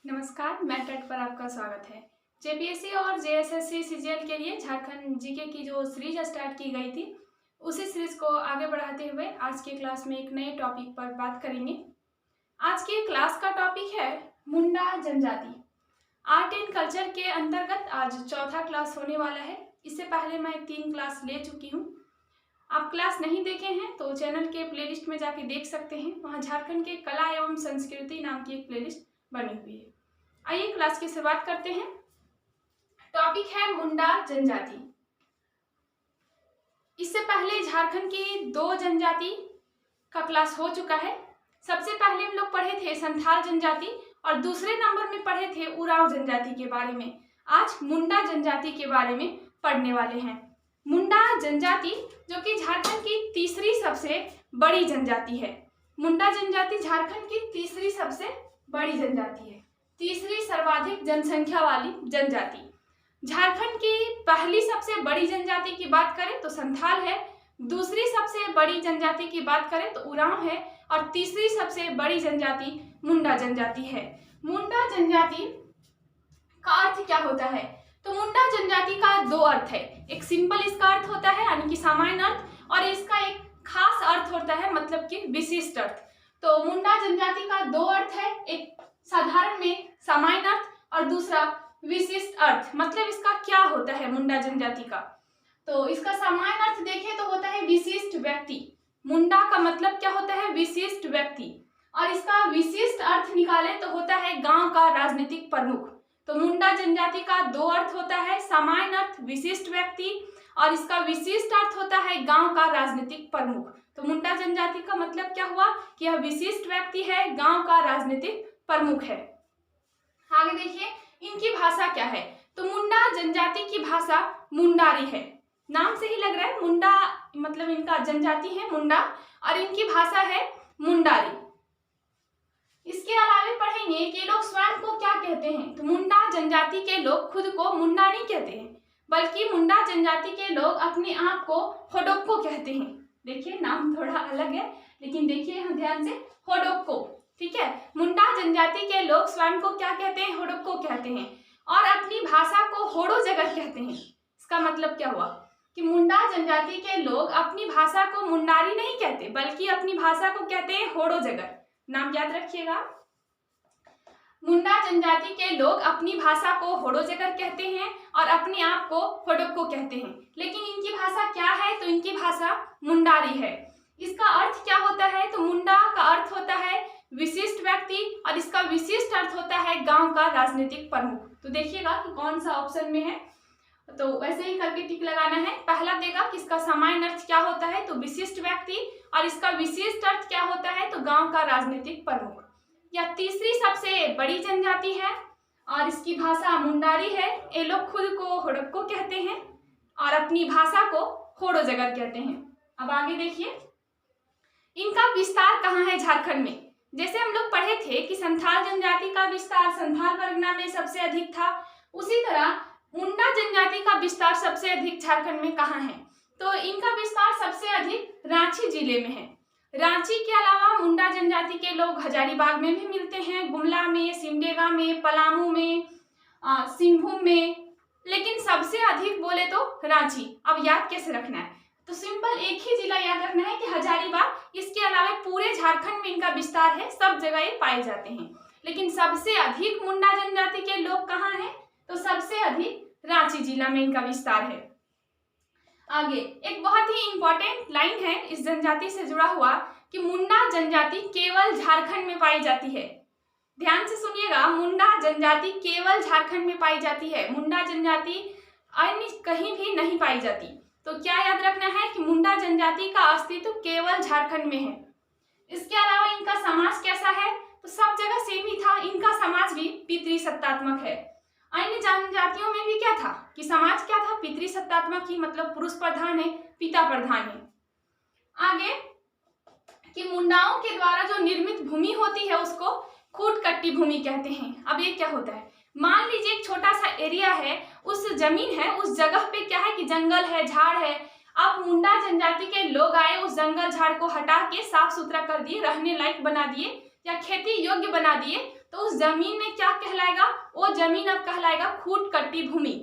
नमस्कार, मैं टेट पर आपका स्वागत है। जेपीएससी और जेएसएससी सीजीएल के लिए झारखंड जीके की जो सीरीज स्टार्ट की गई थी, उसी सीरीज को आगे बढ़ाते हुए आज की क्लास में एक नए टॉपिक पर बात करेंगे। आज की क्लास का टॉपिक है मुंडा जनजाति। आर्ट एंड कल्चर के अंतर्गत आज चौथा क्लास होने वाला है। इससे पहले मैं 3 क्लास ले चुकी हूँ। आप क्लास नहीं देखे हैं तो चैनल के प्लेलिस्ट में जाके देख सकते हैं। वहाँ झारखंड के कला एवं संस्कृति नाम की एक प्लेलिस्ट बनी हुई है। आइए क्लास की शुरुआत करते हैं। टॉपिक है मुंडा जनजाति। इससे पहले झारखंड की 2 जनजाति का क्लास हो चुका है। सबसे पहले हम लोग पढ़े थे संथाल जनजाति और दूसरे नंबर में पढ़े थे उरांव जनजाति के बारे में। आज मुंडा जनजाति के बारे में पढ़ने वाले हैं। मुंडा जनजाति जो कि झारखंड की तीसरी सबसे बड़ी जनजाति है। मुंडा जनजाति झारखंड की तीसरी सबसे बड़ी जनजाति है, तीसरी सर्वाधिक जनसंख्या वाली जनजाति। झारखंड की पहली सबसे बड़ी जनजाति की बात करें तो संथाल है, दूसरी सबसे बड़ी जनजाति की बात करें तो उरांव है और तीसरी सबसे बड़ी जनजाति मुंडा जनजाति है। मुंडा जनजाति का अर्थ क्या होता है? तो मुंडा जनजाति का 2 अर्थ है। एक सिंपल इसका अर्थ होता है यानी कि सामान्य अर्थ, और इसका एक खास अर्थ होता है मतलब कि विशिष्ट अर्थ। तो मुंडा जनजाति का 2 अर्थ है, एक साधारण में सामान्य अर्थ और दूसरा विशिष्ट अर्थ। मतलब इसका क्या होता है मुंडा जनजाति का? तो इसका सामान्य अर्थ देखें तो होता है विशिष्ट व्यक्ति। मुंडा का मतलब क्या होता है? विशिष्ट व्यक्ति। और इसका विशिष्ट अर्थ निकाले तो होता है गांव का राजनीतिक प्रमुख। तो मुंडा जनजाति का 2 अर्थ होता है, सामान्य अर्थ विशिष्ट व्यक्ति, और इसका विशिष्ट अर्थ होता है गांव का राजनीतिक प्रमुख। तो मुंडा जनजाति का मतलब क्या हुआ कि यह विशिष्ट व्यक्ति है, गांव का राजनीतिक प्रमुख है। आगे देखिए इनकी भाषा क्या है। तो मुंडा जनजाति की भाषा मुंडारी है। नाम से ही लग रहा है मुंडा मतलब इनका जनजाति है मुंडा, और इनकी भाषा है मुंडारी। इसके अलावा पढ़ेंगे कि लोग स्वयं को क्या कहते हैं। तो मुंडा जनजाति के लोग खुद को मुंडा नहीं कहते हैं, बल्कि मुंडा जनजाति के लोग अपने आप को होडोक्को कहते हैं। देखिए नाम थोड़ा अलग है, लेकिन देखिए यहाँ ध्यान से, होडोक्को। ठीक है, मुंडा जनजाति के लोग स्वयं को क्या कहते हैं? होडोक्को कहते हैं, और अपनी भाषा को होडो जगर कहते हैं। इसका मतलब क्या हुआ कि मुंडा जनजाति के लोग अपनी भाषा को मुंडारी नहीं कहते, बल्कि अपनी भाषा को कहते हैं होडो जगर। नाम याद रखिएगा। मुंडा जनजाति के लोग अपनी भाषा को होडो जगर कहते हैं और अपने आप को होडोक्को कहते हैं। लेकिन इनकी भाषा क्या है? तो इनकी भाषा मुंडारी है। इसका अर्थ क्या होता है? तो मुंडा का अर्थ होता है विशिष्ट व्यक्ति और इसका विशिष्ट अर्थ होता है गांव का राजनीतिक प्रमुख। तो देखिएगा कि कौन सा ऑप्शन में है, तो वैसे ही करके टिक लगाना है। पहला देगा कि इसका सामान्य अर्थ क्या होता है, तो विशिष्ट व्यक्ति, और इसका विशिष्ट अर्थ क्या होता है, तो गांव का राजनीतिक प्रमुख। यह तीसरी सबसे बड़ी जनजाति है और इसकी भाषा मुंडारी है। ये लोग खुद को होडोक्को कहते हैं और अपनी भाषा को होडो जगर कहते हैं। अब आगे देखिए इनका विस्तार कहाँ है झारखंड में। जैसे हम लोग पढ़े थे कि संथाल जनजाति का विस्तार संथाल परगना में सबसे अधिक था, उसी तरह मुंडा जनजाति का विस्तार सबसे अधिक झारखंड में कहाँ है? तो इनका विस्तार सबसे अधिक रांची जिले में है। रांची के अलावा मुंडा जनजाति के लोग हजारीबाग में भी मिलते हैं, गुमला में, सिमडेगा में, पलामू में, सिंहभूम में, लेकिन सबसे अधिक बोले तो रांची। अब याद कैसे रखना है? तो सिंपल एक ही जिला याद रखना है कि हजारीबाग। इसके अलावा पूरे झारखंड में इनका विस्तार है, सब जगह ये पाए जाते हैं। लेकिन सबसे अधिक मुंडा जनजाति के लोग कहाँ हैं? तो सबसे अधिक रांची जिला में इनका विस्तार है। आगे एक बहुत ही इंपॉर्टेंट लाइन है इस जनजाति से जुड़ा हुआ कि मुंडा जनजाति केवल झारखंड में पाई जाती है। ध्यान से सुनिएगा, मुंडा जनजाति केवल झारखंड में पाई जाती है। मुंडा जनजाति अन्य कहीं भी नहीं पाई जाती। तो क्या याद रखना है कि मुंडा जनजाति का अस्तित्व केवल झारखंड में है। इसके अलावा इनका समाज कैसा है? तो सब जगह सेम ही था। इनका समाज भी पितृसत्तात्मक है। अन्य जनजातियों में भी क्या था कि समाज क्या था? पितृसत्तात्मक ही, मतलब पुरुष प्रधान है, पिता प्रधान है। आगे कि मुंडाओं के द्वारा जो निर्मित भूमि होती है उसको खूट कट्टी भूमि कहते हैं। अब ये क्या होता है? मान लीजिए एक छोटा सा एरिया है, उस जमीन है, उस जगह पे क्या है कि जंगल है, झाड़ है। अब मुंडा जनजाति के लोग आए, उस जंगल झाड़ को हटा के साफ सुथरा कर दिए, रहने लायक बना दिए या खेती योग्य बना दिए, तो उस जमीन में क्या कहलाएगा, वो जमीन अब कहलाएगा खूट कट्टी भूमि।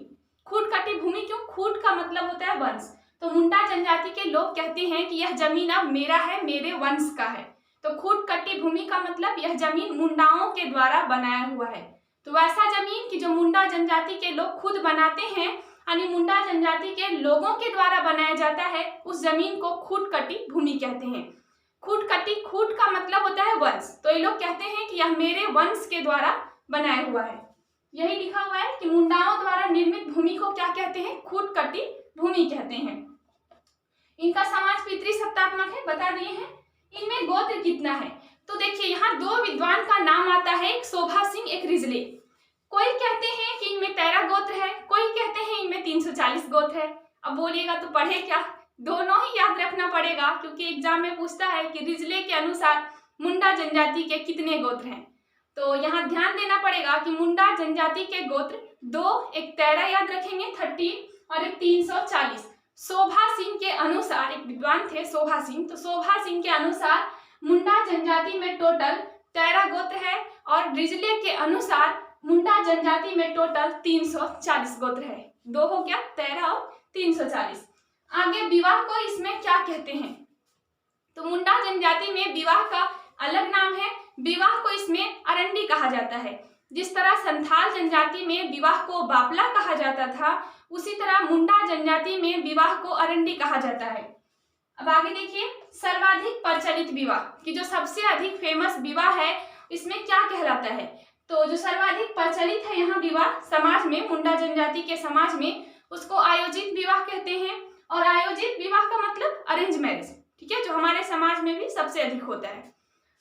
खूट कट्टी भूमि क्यों, खूट का मतलब होता है वंश। तो मुंडा जनजाति के लोग कहते हैं कि यह जमीन अब मेरा है, मेरे वंश का है। तो खूट कट्टी भूमि का मतलब यह जमीन मुंडाओं के द्वारा बनाया हुआ है। तो वैसा जमीन कि जो मुंडा जनजाति के लोग खुद बनाते हैं, यानी मुंडा जनजाति के लोगों के द्वारा बनाया जाता है, उस जमीन को खूट कट्टी भूमि कहते हैं। खूट कट्टी, खूट का मतलब होता है वंश। तो ये लोग कहते हैं कि यह मेरे वंश के द्वारा बनाया हुआ है। यही लिखा हुआ है कि मुंडाओं द्वारा निर्मित भूमि को क्या कहते हैं, खूट कट्टी भूमि कहते हैं। इनका समाज पितृसत्तात्मक है, बता दिए हैं। इनमें गोत्र कितना है, तो देखिए यहाँ दो विद्वान का नाम आता है, एक शोभा सिंह, एक रिजले। कोई कहते हैं कि इनमें 13 गोत्र है, कोई कहते हैं इनमें 340 गोत्र है। अब बोलिएगा तो पढ़े क्या, दोनों ही याद रखना पड़ेगा, क्योंकि एग्जाम में पूछता है कि रिजले के अनुसार मुंडा जनजाति के कितने गोत्र हैं। तो यहाँ ध्यान देना पड़ेगा कि मुंडा जनजाति के गोत्र 2, एक 13 याद रखेंगे 13 और एक 340। शोभा सिंह के अनुसार, एक विद्वान थे शोभा सिंह, तो शोभा सिंह के अनुसार मुंडा जनजाति में टोटल 13 गोत्र है और रिजले के अनुसार मुंडा जनजाति में टोटल 340 गोत्र है। 2 हो गया, 13 और 340। आगे विवाह को इसमें क्या कहते हैं, तो मुंडा जनजाति में विवाह का अलग नाम है। विवाह को इसमें अरंडी कहा जाता है। जिस तरह संथाल जनजाति में विवाह को बापला कहा जाता था, उसी तरह मुंडा जनजाति में विवाह को अरंडी कहा जाता है। अब आगे देखिए, सर्वाधिक प्रचलित विवाह कि जो सबसे अधिक फेमस विवाह है, इसमें क्या कहलाता है, तो जो सर्वाधिक प्रचलित है यहाँ विवाह समाज में, मुंडा जनजाति के समाज में, उसको आयोजित विवाह कहते हैं। और आयोजित विवाह का मतलब अरेंज मैरिज, ठीक है, जो हमारे समाज में भी सबसे अधिक होता है।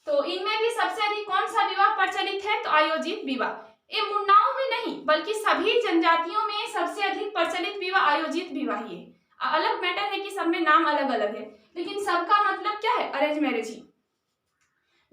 तो इनमें भी सबसे अधिक कौन सा विवाह प्रचलित है, तो आयोजित विवाह। ये मुंडाओं में नहीं बल्कि सभी जनजातियों में सबसे अधिक प्रचलित विवाह आयोजित विवाह ही है। अलग मैटर है कि सब में नाम अलग अलग है, लेकिन सबका मतलब क्या है, अरेंज मैरिज ही।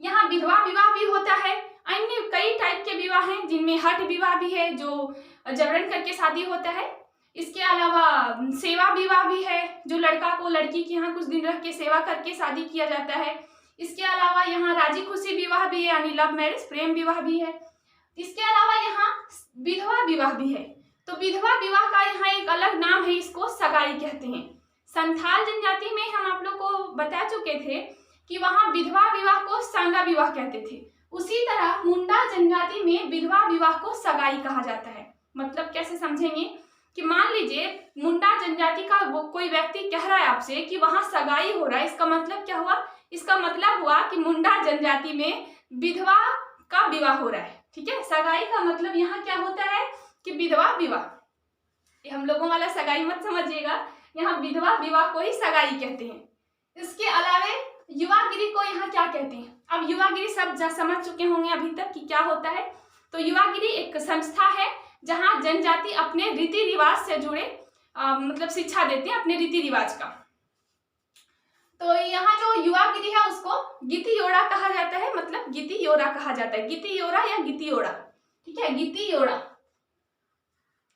यहाँ विधवा विवाह भी होता है। अन्य कई टाइप के विवाह हैं, जिनमें हठ विवाह भी है, जो जबरन करके शादी होता है। इसके अलावा सेवा विवाह भी है, जो लड़का को लड़की के यहाँ कुछ दिन रह के सेवा करके शादी किया जाता है। इसके अलावा यहाँ राजी खुशी विवाह भी है, यानी लव मैरिज, प्रेम विवाह भी है। इसके अलावा यहाँ विधवा विवाह भी है। तो विधवा विवाह का यहाँ एक अलग नाम है, इसको सगाई कहते हैं। संथाल जनजाति में हम आप लोग को बता चुके थे कि वहाँ विधवा विवाह को सांगा विवाह कहते थे। उसी तरह मुंडा जनजाति में विधवा विवाह को सगाई कहा जाता है। मतलब कैसे समझेंगे कि मान लीजिए मुंडा जनजाति का वो कोई व्यक्ति कह रहा है आपसे कि वहाँ सगाई हो रहा है, इसका मतलब क्या हुआ, इसका मतलब हुआ कि मुंडा जनजाति में विधवा का विवाह हो रहा है। ठीक है, सगाई का मतलब यहाँ क्या होता है कि विधवा विवाह। ये हम लोगों वाला सगाई मत समझिएगा, यहाँ विधवा विवाह को ही सगाई कहते हैं। इसके अलावा युवागिरी को यहाँ क्या कहते हैं, अब युवागिरी सब समझ चुके होंगे अभी तक कि क्या होता है। तो युवागिरी एक संस्था है जहाँ जनजाति अपने रीति रिवाज से जुड़े मतलब शिक्षा देते हैं अपने रीति रिवाज का। तो यहाँ जो युवागिरी है उसको गितियोड़ा कहा जाता है, मतलब गितियोड़ा कहा जाता है, गितियोड़ा या गितियोड़ा, ठीक है, गितियोड़ा।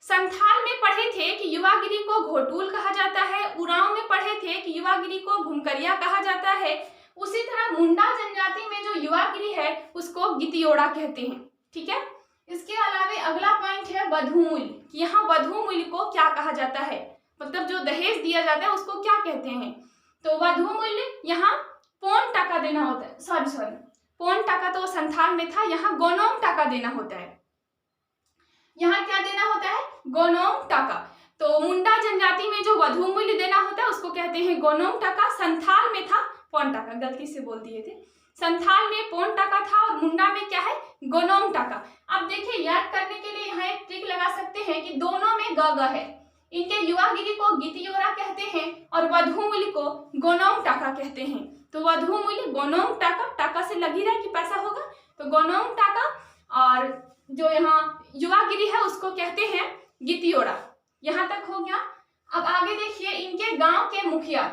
संथाल में पढ़े थे कि युवागिरी को घोटूल कहा जाता है, उरांव में पढ़े थे कि युवागिरी को घुमकरिया कहा जाता है। उसी तरह मुंडा जनजाति में जो युवागिरी है उसको गितियोड़ा कहते हैं। ठीक है, इसके अलावा अगला पॉइंट है वधूमूल्य, कि यहाँ वधूमूल्य को क्या कहा जाता है, मतलब जो दहेज दिया जाता है उसको क्या कहते हैं। तो वधूमूल्य यहाँ पौन टाका देना होता है, सॉरी पौन टाका तो संथाल में था, यहाँ गोनोंग टाका देना होता है। यहाँ क्या देना होता है, गोनोंग टाका। तो मुंडा जनजाति में जो वधूमूल्य देना होता है उसको कहते हैं गोनोंग टाका। संथाल में था पौन टाका, गलती से बोल दिए थे, संथाल में पौन टाका था और मुंडा में क्या है, गोनोंग टाका। अब देखिए याद करने के लिए यहाँ एक ट्रिक लगा सकते हैं कि दोनों में ग है। इनके युवागिरी को गितियोड़ा कहते हैं और वधूमूल्य को गोनोंग टाका कहते हैं। तो वधूमूल्य गोनोंग टाका, टाका से लग ही रहा है कि पैसा होगा, तो गोनोंग टाका, और जो यहाँ युवागिरी है उसको कहते हैं गितियोड़ा। यहाँ तक हो गया। अब आगे देखिए इनके गांव के मुखिया,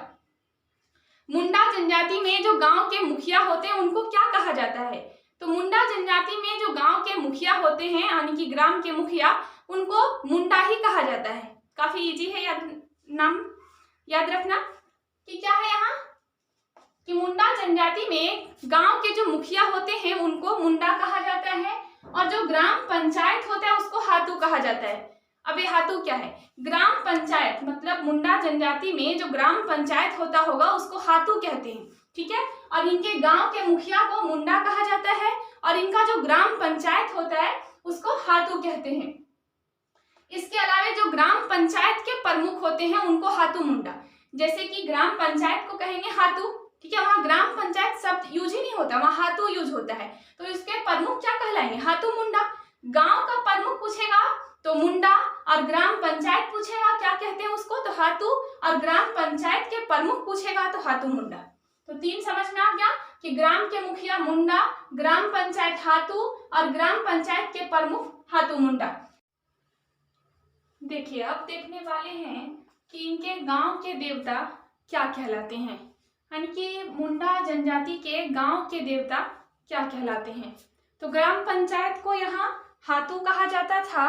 मुंडा जनजाति में जो गांव के मुखिया होते हैं उनको क्या कहा जाता है। तो मुंडा जनजाति में जो गांव के मुखिया होते हैं यानी कि ग्राम के मुखिया, उनको मुंडा ही कहा जाता है। काफी इजी है नाम याद रखना कि क्या है यहाँ कि मुंडा जनजाति में गांव के जो मुखिया होते हैं उनको मुंडा कहा जाता है और जो ग्राम पंचायत होता है उसको हातू कहा जाता है। अब ये हातू क्या है? ग्राम पंचायत मतलब मुंडा जनजाति में जो ग्राम पंचायत होता होगा उसको हातू कहते हैं, ठीक है। और इनके गांव के मुखिया को मुंडा कहा जाता है और इनका जो ग्राम पंचायत होता है उसको हातू कहते हैं। इसके अलावा जो ग्राम पंचायत के प्रमुख होते हैं उनको हातू मुंडा, जैसे कि ग्राम पंचायत को कहेंगे हातू, ठीक है। वहां ग्राम पंचायत शब्द यूज ही नहीं होता, वहां हातू यूज होता है, तो इसके प्रमुख क्या कहलाएंगे? हातू मुंडा। गांव का प्रमुख पूछेगा तो मुंडा और ग्राम पंचायत पूछेगा क्या कहते हैं उसको, तो हातू, और ग्राम पंचायत के प्रमुख पूछेगा तो हातू मुंडा। तो 3 समझ में आ गया कि ग्राम के मुखिया मुंडा, ग्राम पंचायत हातू और ग्राम पंचायत के प्रमुख हातू मुंडा। देखिए अब देखने वाले हैं कि इनके गांव के देवता क्या कहलाते हैं, यानी कि मुंडा जनजाति के गांव के देवता क्या कहलाते हैं। तो ग्राम पंचायत को यहाँ हातू कहा जाता था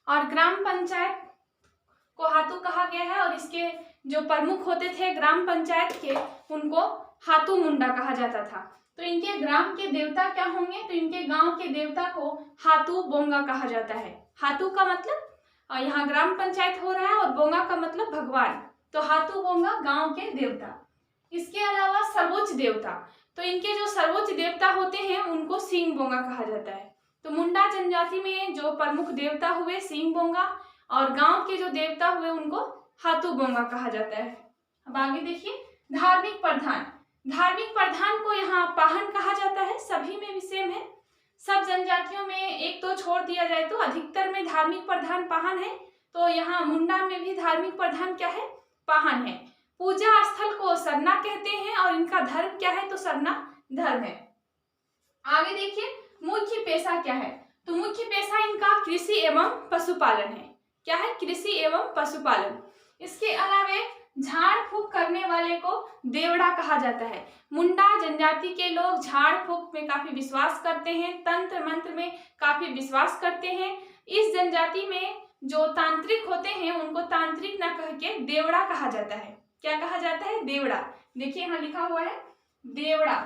और ग्राम पंचायत को हातू कहा गया है, और इसके जो प्रमुख होते थे ग्राम पंचायत के उनको हातू मुंडा कहा जाता था। तो इनके ग्राम के देवता क्या होंगे? तो इनके गांव के देवता को हातू बोंगा कहा जाता है। हातू का मतलब यहाँ ग्राम पंचायत हो रहा है और बोंगा का मतलब भगवान, तो हातू बोंगा गांव के देवता। इसके अलावा सर्वोच्च देवता, तो इनके जो सर्वोच्च देवता होते हैं उनको सिंह बोंगा कहा जाता है। तो मुंडा जनजाति में जो प्रमुख देवता हुए सिंह बोंगा और गांव के जो देवता हुए उनको हातू बोंगा कहा जाता है। अब आगे देखिए धार्मिक प्रधान। धार्मिक प्रधान को यहाँ पाहन कहा जाता है, सभी में भी सेम है। सब जनजातियों में एक तो छोड़ दिया जाए तो अधिकतर में धार्मिक प्रधान पाहन है, तो यहाँ मुंडा में भी धार्मिक प्रधान क्या है? पाहन है। पूजा स्थल को सरना कहते हैं और इनका धर्म क्या है? तो सरना धर्म है। आगे देखिए मुख्य पेशा क्या है? तो मुख्य पेशा इनका कृषि एवं पशुपालन है। क्या है? कृषि एवं पशुपालन। इसके अलावा झाड़ फूक करने वाले को देवड़ा कहा जाता है। मुंडा जनजाति के लोग झाड़ फूक में काफी विश्वास करते हैं, तंत्र मंत्र में काफी विश्वास करते हैं। इस जनजाति में जो तांत्रिक होते हैं उनको तांत्रिक ना कह के देवड़ा कहा जाता है। क्या कहा जाता है? देवड़ा। देखिए यहाँ लिखा हुआ है देवड़ा।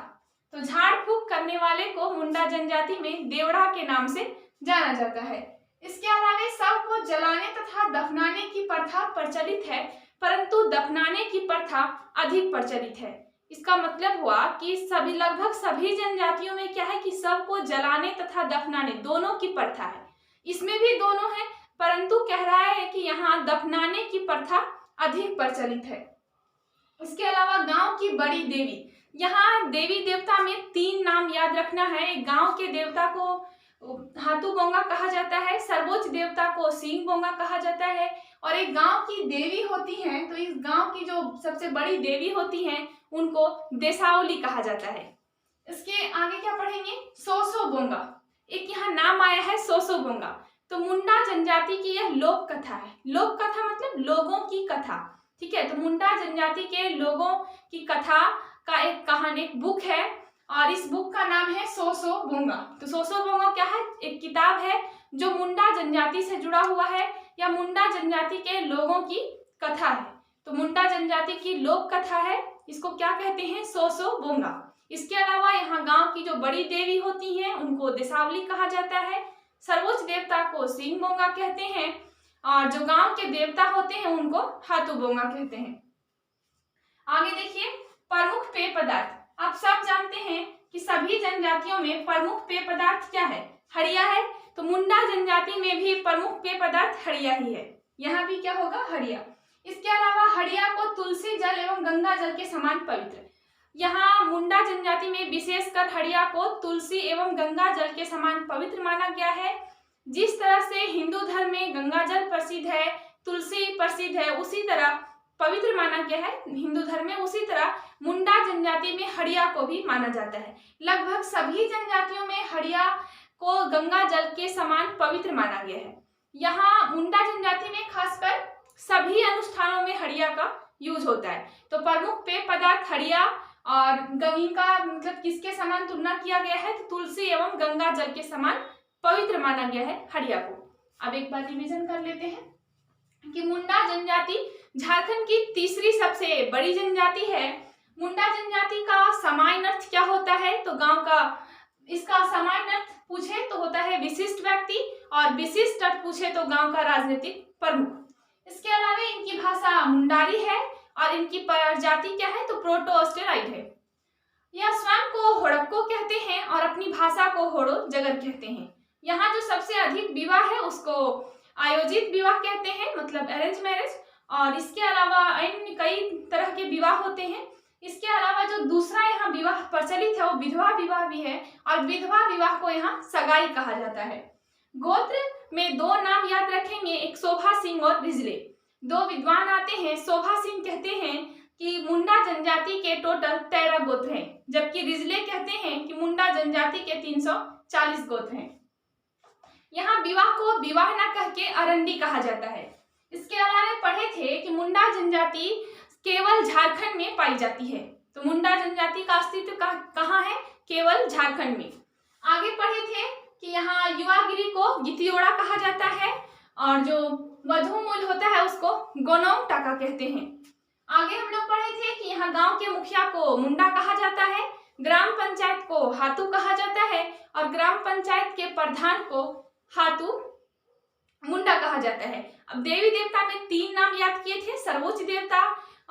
तो झाड़ फूक करने वाले को मुंडा जनजाति में देवड़ा के नाम से जाना जाता है। इसके अलावा शव को जलाने तथा दफनाने की प्रथा प्रचलित है, परंतु दफनाने की प्रथा अधिक प्रचलित है। इसका मतलब हुआ कि लगभग सभी जनजातियों में क्या है कि शव को जलाने तथा दफनाने दोनों की प्रथा है। इसमें भी दोनों है, परंतु कह रहा है कि यहाँ दफनाने की प्रथा अधिक प्रचलित है। इसके अलावा गांव की बड़ी देवी, यहाँ देवी देवता में 3 नाम याद रखना है। गांव के देवता को हातू बोंगा कहा जाता है, सर्वोच्च देवता को सिंह बोंगा कहा जाता है, और एक गांव की देवी होती हैं, तो इस गांव की जो सबसे बड़ी देवी होती हैं उनको देसावली कहा जाता है। इसके आगे क्या पढ़ेंगे? सोसो बोंगा। एक यहाँ नाम आया है सोसो बोंगा। तो मुंडा जनजाति की यह लोक कथा है। लोक कथा मतलब लोगों की कथा, ठीक है। तो मुंडा जनजाति के लोगों की कथा का एक कहानी, एक बुक है, और इस बुक का नाम है सोसो बोंगा। तो सोसो बोंगा क्या है? एक किताब है जो मुंडा जनजाति से जुड़ा हुआ है या मुंडा जनजाति के लोगों की कथा है। तो मुंडा जनजाति की लोक कथा है, इसको क्या कहते हैं? सोसो बोंगा। इसके अलावा यहाँ गांव की जो बड़ी देवी होती हैं उनको देसावली कहा जाता है, सर्वोच्च देवता को सिंह बोंगा कहते हैं, और जो गांव के देवता होते हैं उनको हातू बोंगा कहते हैं। आगे देखिए प्रमुख पेय पदार्थ। आप सब जानते हैं कि सभी जनजातियों में प्रमुख पेय पदार्थ क्या है? हड़िया है। तो मुंडा जनजाति में भी प्रमुख पेय पदार्थ हड़िया ही है। यहाँ भी क्या होगा? हड़िया। इसके अलावा हड़िया को तुलसी जल एवं गंगा जल के समान पवित्र। यहाँ मुंडा जनजाति में विशेषकर हड़िया को तुलसी एवं गंगा जल के समान पवित्र माना गया है। जिस तरह से हिंदू धर्म में गंगा जल प्रसिद्ध है, तुलसी प्रसिद्ध है, उसी तरह पवित्र माना गया है हिंदू धर्म में, उसी तरह मुंडा जनजाति में हड़िया को भी माना जाता है। लगभग सभी जनजातियों में हड़िया को गंगा जल के समान पवित्र माना गया है। यहाँ मुंडा जनजाति में खासकर सभी अनुष्ठानों में हड़िया का यूज होता है। तो प्रमुख पेय पदार्थ हड़िया, और गंगा का मतलब किसके समान तुलना किया गया है? तो तुलसी एवं गंगा जल के समान पवित्र माना गया है हड़िया को। अब एक बार रिवीजन कर लेते हैं कि मुंडा जनजाति झारखंड की तीसरी सबसे बड़ी जनजाति है। मुंडा जनजाति का सामान्य अर्थ क्या होता है? तो गांव का इसका सामान्य अर्थ पूछे तो होता है विशिष्ट व्यक्ति, और विशिष्ट अर्थ पूछे तो गांव का राजनीतिक प्रमुख। इसके अलावा इनकी भाषा मुंडारी है और इनकी प्रजाति क्या है तो प्रोटो ऑस्ट्रेलाइड है। यह स्वयं को होड़क्को कहते हैं और अपनी भाषा को होड़ो जगर कहते हैं। यहाँ जो सबसे अधिक विवाह है उसको आयोजित विवाह कहते हैं, मतलब अरेंज मैरिज। और इसके अलावा अन्य कई तरह के विवाह होते हैं। इसके अलावा जो दूसरा यहाँ विवाह प्रचलित है वो विधवा विवाह भी है, और विधवा विवाह को यहाँ सगाई कहा जाता है। गोत्र में दो नाम याद रखेंगे, एक शोभा सिंह और रिजले। दो विद्वान आते हैं। शोभा सिंह कहते हैं कि मुंडा जनजाति के टोटल 13 गोत्र हैं, जबकि रिजले कहते हैं कि मुंडा जनजाति के 340 गोत्र हैं। यहाँ विवाह को विवाह न कह के अरंडी कहा जाता है। इसके अलावा पढ़े थे कि मुंडा जनजाति केवल झारखंड में पाई जाती है। तो मुंडा जनजाति का अस्तित्व कहाँ है? केवल झारखंड में। आगे पढ़े थे कि यहाँ युवागिरी को गितियोड़ा कहा जाता है, और जो मधुमूल होता है उसको गोनोंग टाका कहते हैं। आगे हम लोग पढ़े थे कि यहाँ गांव के मुखिया को मुंडा कहा जाता है, ग्राम पंचायत को हातू कहा जाता है, और ग्राम पंचायत के प्रधान को हातू मुंडा कहा जाता है। अब देवी देवता में 3 नाम याद किए थे, सर्वोच्च देवता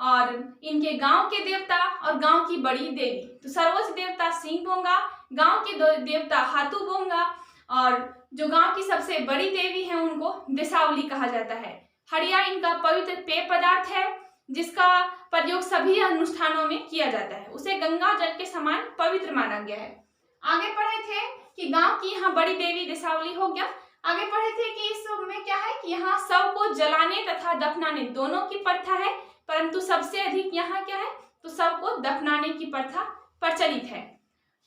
और इनके गांव के देवता और गांव की बड़ी देवी। तो सर्वोच्च देवता सिंह बोंगा, गांव के देवता हातू बोंगा, और जो गांव की सबसे बड़ी देवी है उनको देसावली कहा जाता है। हड़िया इनका पवित्र पेय पदार्थ है जिसका प्रयोग सभी अनुष्ठानों में किया जाता है। उसे गंगा जल के समान पवित्र माना गया है। आगे पढ़े थे कि गांव की यहाँ बड़ी देवी देसावली हो गया। आगे पढ़े थे कि इस में क्या है कि यहाँ शव को जलाने तथा दफनाने दोनों की प्रथा है, परंतु सबसे अधिक यहाँ क्या है तो शव को दफनाने की प्रथा प्रचलित है।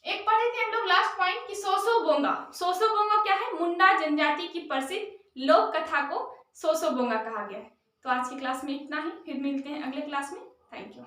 एक पढ़े थे हम लोग लास्ट पॉइंट कि सोसो बोंगा। सोसो बोंगा क्या है? मुंडा जनजाति की प्रसिद्ध लोक कथा को सोसो बोंगा कहा गया है। तो आज की क्लास में इतना ही, फिर मिलते हैं अगले क्लास में। Thank you.